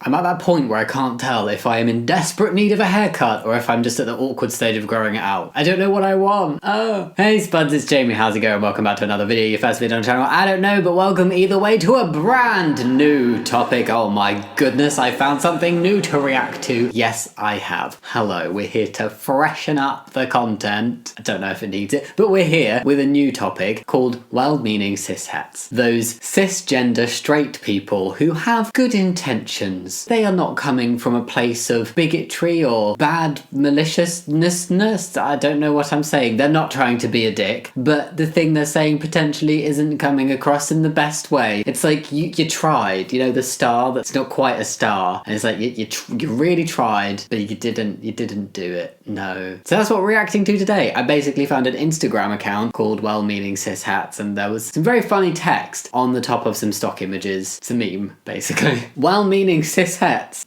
I'm at that point where I can't tell if I am in desperate need of a haircut or if I'm just at the awkward stage of growing it out. I don't know what I want. Oh. Hey Spuds, it's Jamie. How's it going? Welcome back to another video. Your first video on the channel. I don't know, but welcome either way to a brand new topic. Oh my goodness, I found something new to react to. Yes, I have. Hello, we're here to freshen up the content. I don't know if it needs it, but we're here with a new topic called well-meaning cishets. Those cisgender straight people who have good intentions. They are not coming from a place of bigotry or bad maliciousness. I don't know what I'm saying. They're not trying to be a dick, but the thing they're saying potentially isn't coming across in the best way. It's like you tried, you know, the star that's not quite a star, and it's like you really tried, but you didn't do it. No. So that's what we're reacting to today. I basically found an Instagram account called Well-Meaning Cis Hats, and there was some very funny text on the top of some stock images. It's a meme, basically. Well-meaning cis hats.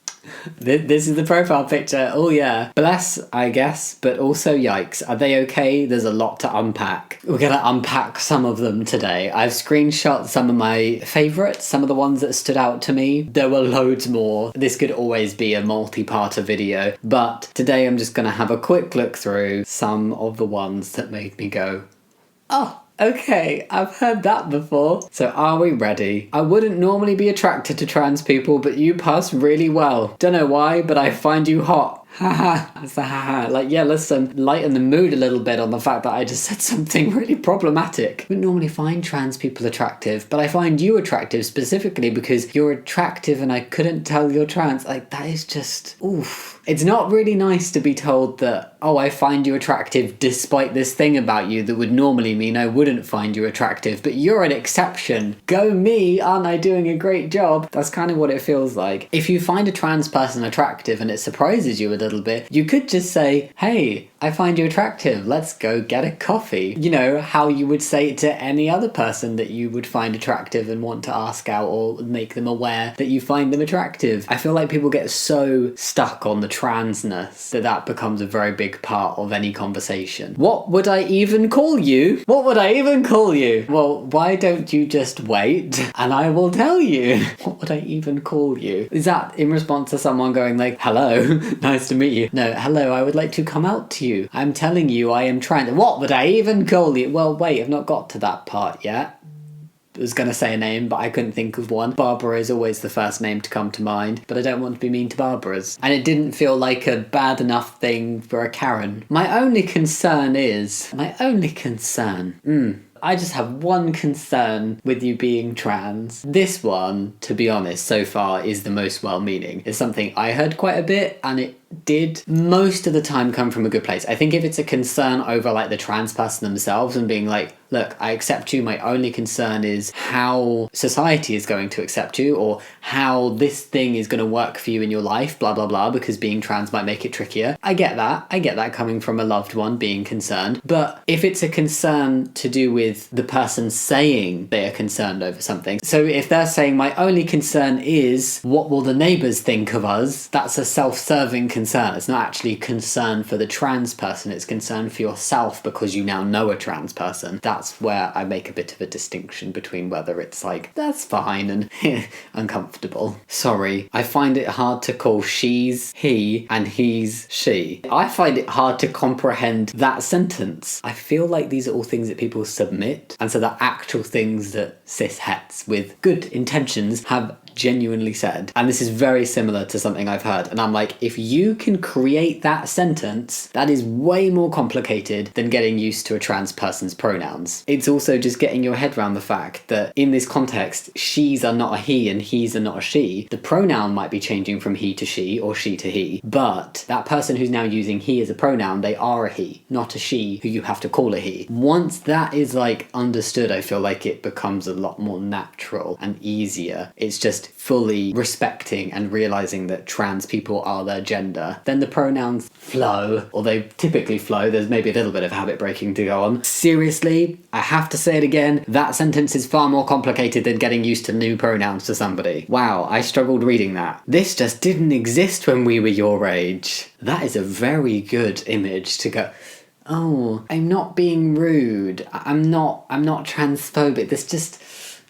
This is the profile picture. Oh yeah. Bless, I guess, but also yikes. Are they okay? There's a lot to unpack. We're gonna unpack some of them today. I've screenshot some of my favourites, some of the ones that stood out to me. There were loads more. This could always be a multi-parter video, but today I'm just gonna have a quick look through some of the ones that made me go, oh, okay, I've heard that before. So are we ready? I wouldn't normally be attracted to trans people, but you pass really well. Don't know why, but I find you hot. Haha, it's a haha. Like, yeah, let's lighten the mood a little bit on the fact that I just said something really problematic. I wouldn't normally find trans people attractive, but I find you attractive specifically because you're attractive and I couldn't tell you're trans. Like, that is just, oof. It's not really nice to be told that, oh, I find you attractive despite this thing about you that would normally mean I wouldn't find you attractive, but you're an exception. Go me, aren't I doing a great job? That's kind of what it feels like. If you find a trans person attractive and it surprises you a little bit, you could just say, hey, I find you attractive, let's go get a coffee. You know, how you would say it to any other person that you would find attractive and want to ask out or make them aware that you find them attractive. I feel like people get so stuck on the transness that becomes a very big part of any conversation. What would I even call you? What would I even call you? Well, why don't you just wait and I will tell you? What would I even call you? Is that in response to someone going like, hello, nice to meet you? No, hello, I would like to come out to you. I'm telling you I am trying to... What would I even call you? Well, wait, I've not got to that part yet. I was going to say a name, but I couldn't think of one. Barbara is always the first name to come to mind, but I don't want to be mean to Barbaras. And it didn't feel like a bad enough thing for a Karen. My only concern is... I just have one concern with you being trans. This one, to be honest, so far is the most well-meaning. It's something I heard quite a bit, and it did most of the time come from a good place. I think if it's a concern over like the trans person themselves and being like, look, I accept you, my only concern is how society is going to accept you or how this thing is going to work for you in your life, blah, blah, blah, because being trans might make it trickier. I get that coming from a loved one being concerned. But if it's a concern to do with the person saying they are concerned over something, so if they're saying my only concern is what will the neighbours think of us, that's a self-serving concern. It's not actually concern for the trans person, it's concern for yourself because you now know a trans person. That's where I make a bit of a distinction between whether it's like, that's fine and uncomfortable. Sorry, I find it hard to call she's he and he's she. I find it hard to comprehend that sentence. I feel like these are all things that people submit, and so they're actual things that cis hets with good intentions have genuinely said. And this is very similar to something I've heard, and I'm like, if you can create that sentence, that is way more complicated than getting used to a trans person's pronouns. It's also just getting your head around the fact that in this context, she's are not a he and he's are not a she. The pronoun might be changing from he to she or she to he, but that person who's now using he as a pronoun, they are a he, not a she who you have to call a he. Once that is like understood, I feel like it becomes a lot more natural and easier. It's just fully respecting and realizing that trans people are their gender. Then the pronouns flow, or they typically flow. There's maybe a little bit of habit breaking to go on. Seriously, I have to say it again, that sentence is far more complicated than getting used to new pronouns to somebody. Wow, I struggled reading that. This just didn't exist when we were your age. That is a very good image to go, oh, I'm not being rude. I'm not transphobic. This just...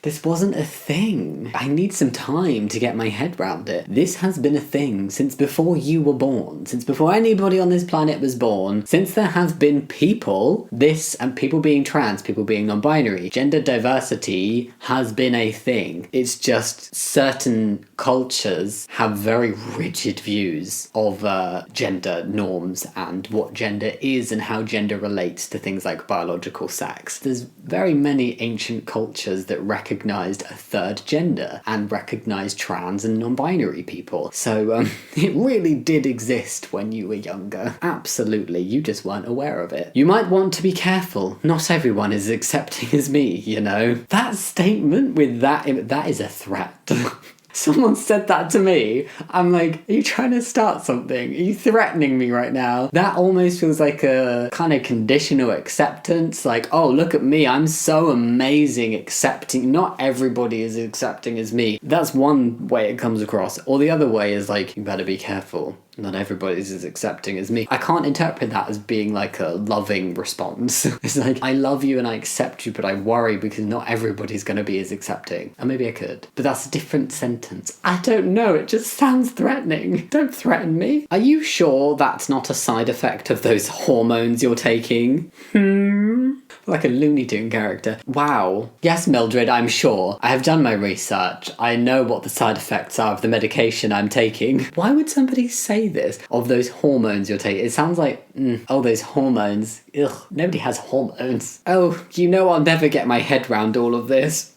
This wasn't a thing. I need some time to get my head around it. This has been a thing since before you were born, since before anybody on this planet was born, since there have been people, this and people being trans, people being non-binary, gender diversity has been a thing. It's just certain cultures have very rigid views of gender norms and what gender is and how gender relates to things like biological sex. There's very many ancient cultures that recognized a third gender and recognized trans and non-binary people. So it really did exist when you were younger. Absolutely, you just weren't aware of it. You might want to be careful. Not everyone is accepting as me, you know? That statement with that is a threat. Someone said that to me. I'm like, are you trying to start something? Are you threatening me right now? That almost feels like a kind of conditional acceptance. Like, oh, look at me. I'm so amazing accepting. Not everybody is accepting as me. That's one way it comes across. Or the other way is like, you better be careful. Not everybody's as accepting as me. I can't interpret that as being like a loving response. It's like, I love you and I accept you, but I worry because not everybody's going to be as accepting. And maybe I could. But that's a different sentence. I don't know. It just sounds threatening. Don't threaten me. Are you sure that's not a side effect of those hormones you're taking? Like a Looney Tune character. Wow. Yes, Mildred, I'm sure. I have done my research. I know what the side effects are of the medication I'm taking. Why would somebody say this? Of those hormones you're taking? It sounds like, oh, those hormones. Ugh, nobody has hormones. Oh, you know I'll never get my head round all of this.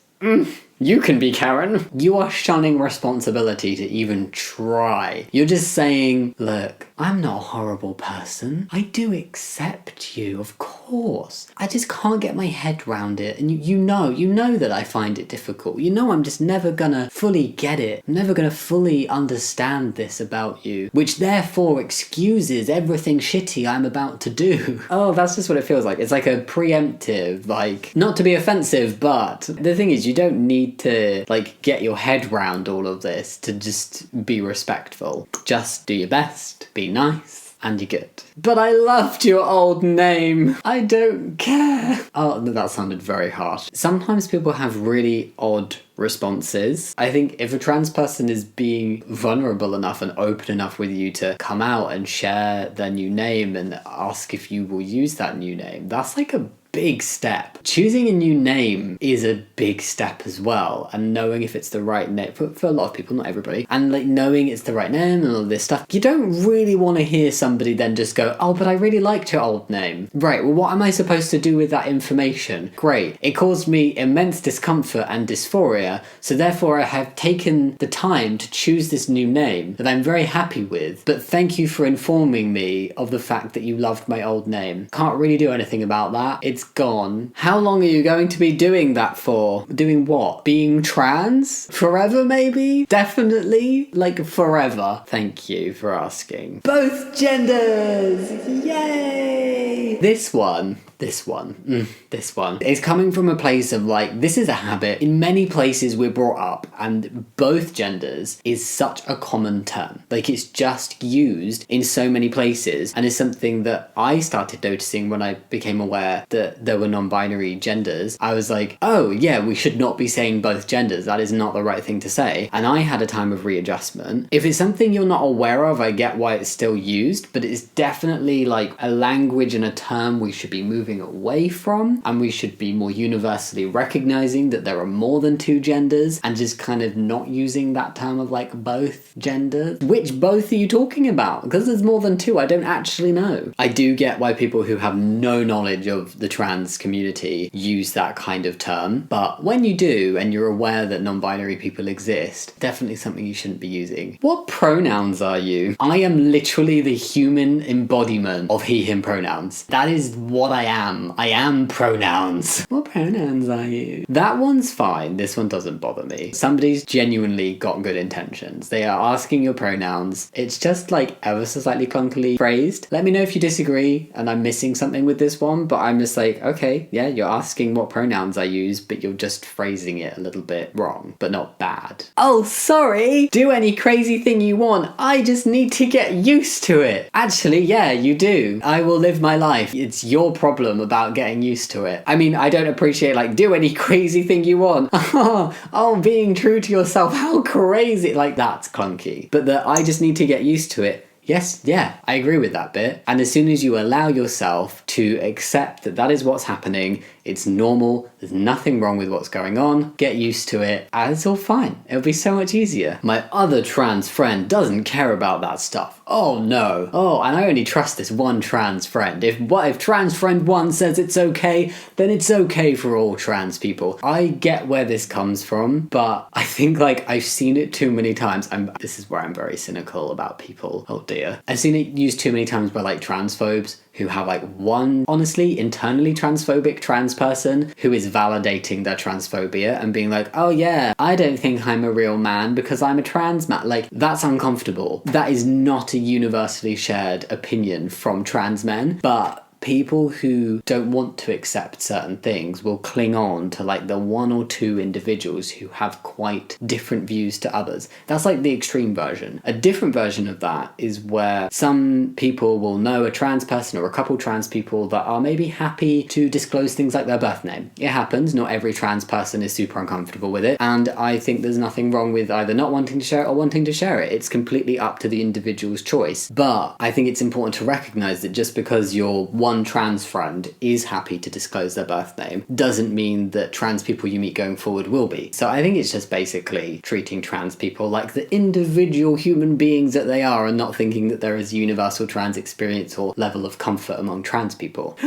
You can be Karen. You are shunning responsibility to even try. You're just saying, look, I'm not a horrible person. I do accept you, of course. I just can't get my head round it. And you know that I find it difficult. You know I'm just never gonna fully get it. I'm never gonna fully understand this about you, which therefore excuses everything shitty I'm about to do. Oh, that's just what it feels like. It's like a preemptive, like, not to be offensive, but the thing is, you don't need to like get your head round all of this to just be respectful. Just do your best, be nice, and you're good. But I loved your old name. I don't care. Oh, that sounded very harsh. Sometimes people have really odd responses. I think if a trans person is being vulnerable enough and open enough with you to come out and share their new name and ask if you will use that new name, that's like a big step. Choosing a new name is a big step as well, and knowing if it's the right name for a lot of people, not everybody, and like knowing it's the right name and all this stuff. You don't really want to hear somebody then just go, oh, but I really liked your old name. Right, well, what am I supposed to do with that information? Great, it caused me immense discomfort and dysphoria, so therefore I have taken the time to choose this new name that I'm very happy with, but thank you for informing me of the fact that you loved my old name. Can't really do anything about that. It's gone. How long are you going to be doing that for? Doing what? Being trans? Forever, maybe? Definitely? Like, forever. Thank you for asking. Both genders! Yay! This one is coming from a place of like, this is a habit. In many places we're brought up, and both genders is such a common term. Like, it's just used in so many places, and is something that I started noticing when I became aware that there were non-binary genders. I was like, oh yeah, we should not be saying both genders. That is not the right thing to say. And I had a time of readjustment. If it's something you're not aware of, I get why it's still used, but it's definitely like a language and a term we should be moving away from, and we should be more universally recognizing that there are more than two genders, and just kind of not using that term of like both genders. Which both are you talking about? Because there's more than two, I don't actually know. I do get why people who have no knowledge of the trans community use that kind of term, but when you do and you're aware that non-binary people exist, definitely something you shouldn't be using. What pronouns are you? I am literally the human embodiment of he, him pronouns. That is what I am. I am pronouns. What pronouns are you? That one's fine. This one doesn't bother me. Somebody's genuinely got good intentions. They are asking your pronouns. It's just like ever so slightly clunkily phrased. Let me know if you disagree and I'm missing something with this one, but I'm just like, like, okay, yeah, you're asking what pronouns I use, but you're just phrasing it a little bit wrong, but not bad. Oh, sorry! Do any crazy thing you want, I just need to get used to it. Actually, yeah, you do. I will live my life. It's your problem about getting used to it. I mean, I don't appreciate, like, do any crazy thing you want. Oh, being true to yourself, how crazy. Like, that's clunky. But I just need to get used to it. Yes, yeah, I agree with that bit. And as soon as you allow yourself to accept that that is what's happening, it's normal, there's nothing wrong with what's going on, get used to it, and it's all fine. It'll be so much easier. My other trans friend doesn't care about that stuff. Oh no. Oh, and I only trust this one trans friend. If trans friend 1 says it's okay, then it's okay for all trans people. I get where this comes from, but I think, like, I've seen it too many times. This is where I'm very cynical about people. Oh dear. I've seen it used too many times by, like, transphobes who have, like, one, honestly, internally transphobic trans person who is validating their transphobia and being like, oh yeah, I don't think I'm a real man because I'm a trans man. Like, that's uncomfortable. That is not a universally shared opinion from trans men, but people who don't want to accept certain things will cling on to, like, the 1 or 2 individuals who have quite different views to others. That's like the extreme version. A different version of that is where some people will know a trans person or a couple trans people that are maybe happy to disclose things like their birth name. It happens, not every trans person is super uncomfortable with it, and I think there's nothing wrong with either not wanting to share it or wanting to share it. It's completely up to the individual's choice. But I think it's important to recognise that just because you're one trans friend is happy to disclose their birth name doesn't mean that trans people you meet going forward will be. So I think it's just basically treating trans people like the individual human beings that they are and not thinking that there is a universal trans experience or level of comfort among trans people.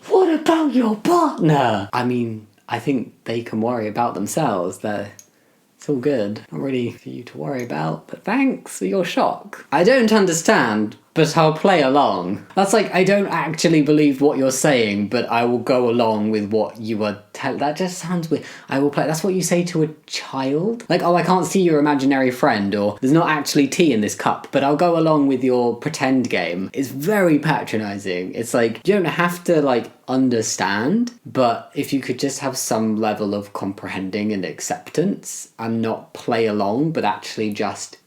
What about your partner? I mean, I think they can worry about themselves. It's all good. Not really for you to worry about, but thanks for your shock. I don't understand, but I'll play along. That's like, I don't actually believe what you're saying, but I will go along with what you are telling. That just sounds weird. I will play. That's what you say to a child? Like, oh, I can't see your imaginary friend, or there's not actually tea in this cup, but I'll go along with your pretend game. It's very patronising. It's like, you don't have to, like, understand, but if you could just have some level of comprehending and acceptance and not play along, but actually just,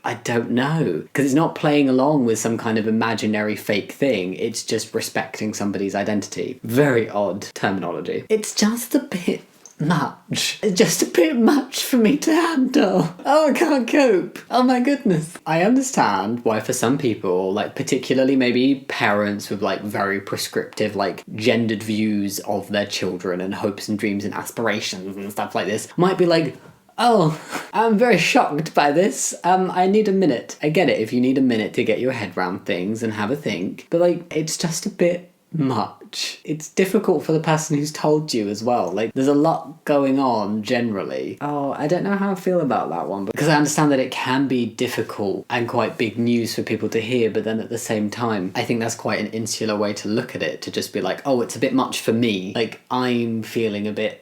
I don't know. Because it's not playing along with some kind of imaginary fake thing. It's just respecting somebody's identity. Very odd terminology. It's just a bit much. It's just a bit much for me to handle. Oh, I can't cope. Oh my goodness. I understand why for some people, like particularly maybe parents with like very prescriptive, like gendered views of their children and hopes and dreams and aspirations and stuff like this, might be like, oh, I'm very shocked by this. I need a minute. I get it if you need a minute to get your head round things and have a think, but like, it's just a bit much. It's difficult for the person who's told you as well. Like, there's a lot going on generally. Oh, I don't know how I feel about that one, because I understand that it can be difficult and quite big news for people to hear, but then at the same time, I think that's quite an insular way to look at it, to just be like, oh, it's a bit much for me. Like, I'm feeling a bit,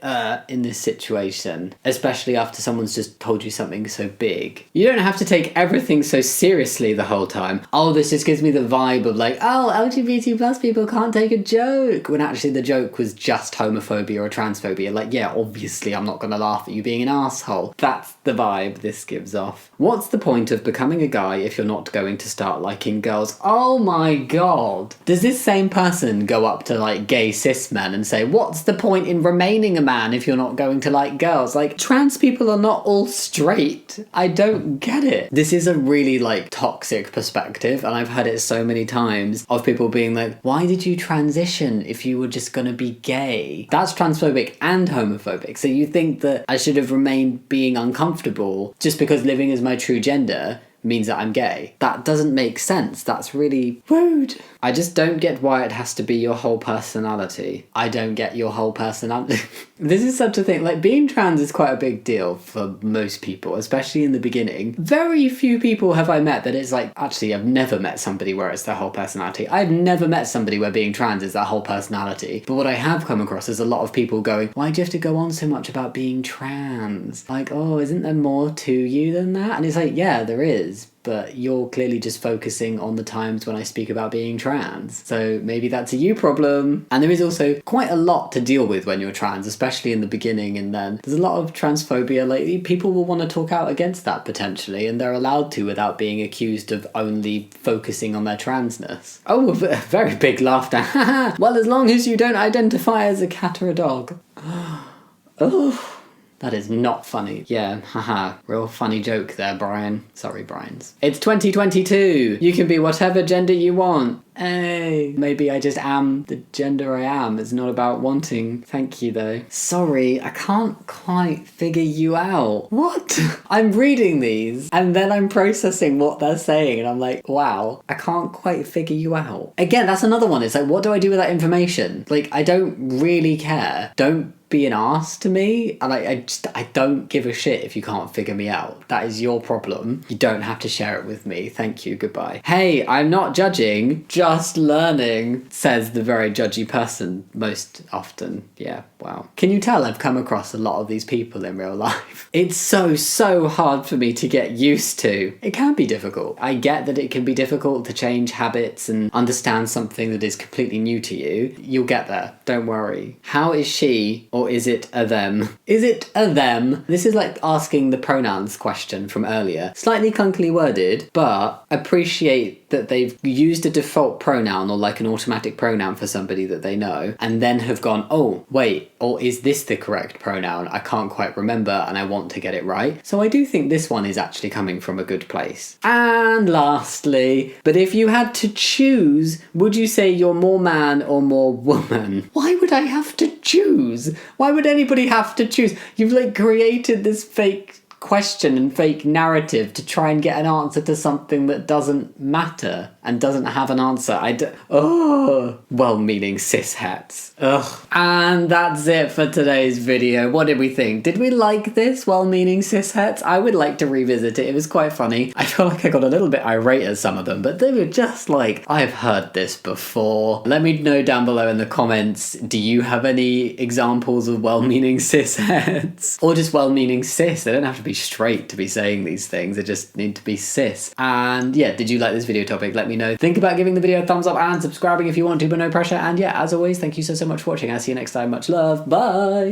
in this situation, especially after someone's just told you something so big. You don't have to take everything so seriously the whole time. Oh, this just gives me the vibe of like, oh, LGBT plus people can't take a joke, when actually the joke was just homophobia or transphobia. Like, yeah, obviously I'm not gonna laugh at you being an asshole. That's the vibe this gives off. What's the point of becoming a guy if you're not going to start liking girls? Oh my god. Does this same person go up to like gay cis men and say, what's the point in remaining a man if you're not going to like girls? Like, trans people are not all straight. I don't get it. This is a really like toxic perspective, and I've heard it so many times of people being like, why did you transition if you were just gonna be gay? That's transphobic and homophobic. So you think that I should have remained being uncomfortable just because living as my true gender means that I'm gay? That doesn't make sense. That's really rude. I just don't get why it has to be your whole personality. I don't get your whole personality. This is such a thing. Like, being trans is quite a big deal for most people, especially in the beginning. Very few people have I met that it's like, actually, I've never met somebody where it's their whole personality. I've never met somebody where being trans is their whole personality. But what I have come across is a lot of people going, why do you have to go on so much about being trans? Like, oh, isn't there more to you than that? And it's like, yeah, there is. but you're clearly just focusing on the times when I speak about being trans. So maybe that's a you problem. And there is also quite a lot to deal with when you're trans, especially in the beginning, and then there's a lot of transphobia lately. People will want to talk out against that potentially, and they're allowed to without being accused of only focusing on their transness. Oh, a very big laughter. Well, as long as you don't identify as a cat or a dog. Oh. That is not funny. Yeah, haha. Real funny joke there, Brian. Sorry, Brian's. It's 2022. You can be whatever gender you want. Hey, maybe I just am the gender I am. It's not about wanting. Thank you, though. Sorry, I can't quite figure you out. What? I'm reading these, and then I'm processing what they're saying, and I'm like, wow, I can't quite figure you out. Again, that's another one. It's like, what do I do with that information? Like, I don't really care. Don't be an arse to me, and I don't give a shit if you can't figure me out. That is your problem. You don't have to share it with me. Thank you, goodbye. Hey, I'm not judging, just learning, says the very judgy person most often. Yeah, wow. Can you tell I've come across a lot of these people in real life? It's so hard for me to get used to. It can be difficult. I get that it can be difficult to change habits and understand something that is completely new to you. You'll get there, don't worry. How is she, or is it a them? Is it a them? This is like asking the pronouns question from earlier. Slightly clunkily worded, but appreciate that they've used a default pronoun or like an automatic pronoun for somebody that they know, and then have gone, oh, wait, or is this the correct pronoun? I can't quite remember and I want to get it right. So I do think this one is actually coming from a good place. And lastly, but if you had to choose, would you say you're more man or more woman? Why would I have to choose? Why would anybody have to choose? You've like created this fake question and fake narrative to try and get an answer to something that doesn't matter and doesn't have an answer. Well-meaning cis hats. Ugh. And that's it for today's video. What did we think? Did we like this, well-meaning cis hats? I would like to revisit it. It was quite funny. I feel like I got a little bit irate at some of them, but they were just like, I've heard this before. Let me know down below in the comments, do you have any examples of well-meaning cis hats? Or just well-meaning cis? They don't have to be straight to be saying these things. They just need to be cis. And yeah, did you like this video topic? Let me know. Think about giving the video a thumbs up and subscribing if you want to, but no pressure. And yeah, as always, thank you so much for watching. I'll see you next time. Much love. Bye.